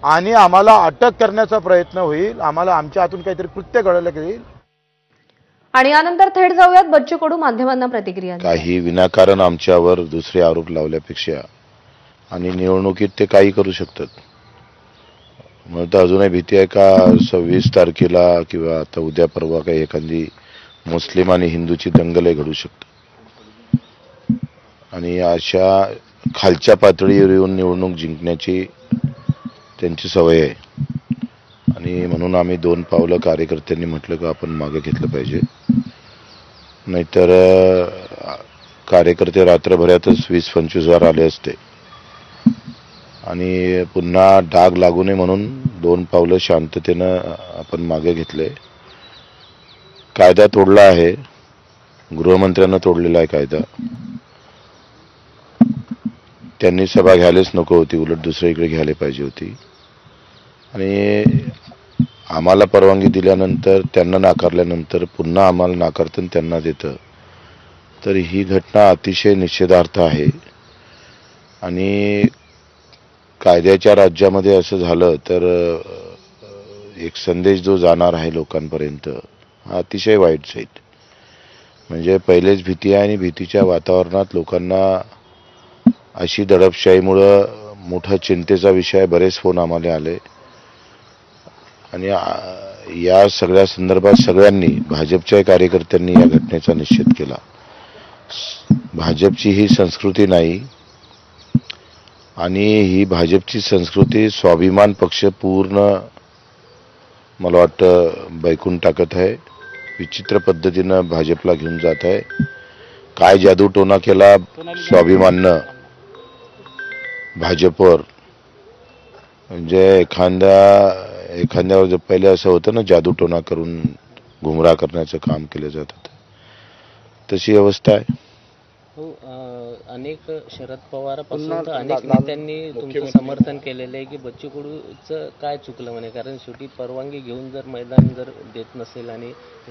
आणि आम्हाला अटक करण्याचा प्रयत्न होईल, आम्हाला आमच्या हातून काहीतरी कृत्य घडलं येईल। आणि यानंतर थेट जाऊयात बच्चू कडू माध्यमांना प्रतिक्रिया। काही विनाकारण आमच्यावर दुसरे आरोप लावल्यापेक्षा आणि निवडणुकीत ते काही करू शकतात। मला तर अजूनही भीती आहे का 26 तारखेला किंवा आता उद्या परवा काही एखादी मुस्लिम आणि हिंदूची दंगल घडू शकते आणि अशा खालच्या पातळीवर येऊन निवडणूक जिंकण्याची त्यांची सवय आहे आणि म्हणून आम्ही 2 पावलं कार्यकर्त्यांनी म्हटलं की आपण मागे घेतलं पाहिजे, नाहीतर कार्यकर्ते रात्रभरातच 20-25 हजार आले असते आणि पुन्हा डाग लागू नये म्हणून 2 पावलं शांततेनं आपण मागे घेतले। कायदा तोडला आहे, गृहमंत्र्यांना तोडलेला आहे कायदा। त्यांनी सभा घ्यायलाच नको होती, उलट दुसरीकडे घ्यायला पाहिजे होती आणि आम्हाला परवानगी दिल्यानंतर त्यांना नाकारल्यानंतर पुन्हा आम्हाला नाकारतं त्यांना देतं, तर ही घटना अतिशय निषेधार्थ आहे आणि कायद्याच्या राज्यामध्ये असं झालं तर एक संदेश जो जाणार आहे लोकांपर्यंत हा अतिशय वाईट जाईल। म्हणजे पहिलेच भीती आहे आणि भीतीच्या वातावरणात लोकांना अशी दडपशाहीमुळं मोठा चिंतेचा विषय, बरेच फोन आम्हाला आले आणि या सगळ्या संदर्भात सगळ्यांनी भाजपच्या कार्यकर्त्यांनी या घटनेचा निषेध केला। भाजपची ही संस्कृती नाही आणि ही भाजपची संस्कृती स्वाभिमान पक्ष पूर्ण मला वाटतं बैकून टाकत आहे, विचित्र पद्धतीनं भाजपला घेऊन जात आहे। काय जादू टोना केला स्वाभिमाननं भाजपवर, म्हणजे एखाद्यावर पहिले असं होतं ना, जादू टोना करून गुमराह करण्याचं काम केलं जात होतं, तशी अवस्था आहे। हो, अनेक शरद पवारांपासून तर अनेक नेत्यांनी तुमचं समर्थन केलेलं आहे की बच्चू कडूचं काय चुकलं म्हणे, कारण शेवटी परवानगी घेऊन जर मैदान जर देत नसेल आणि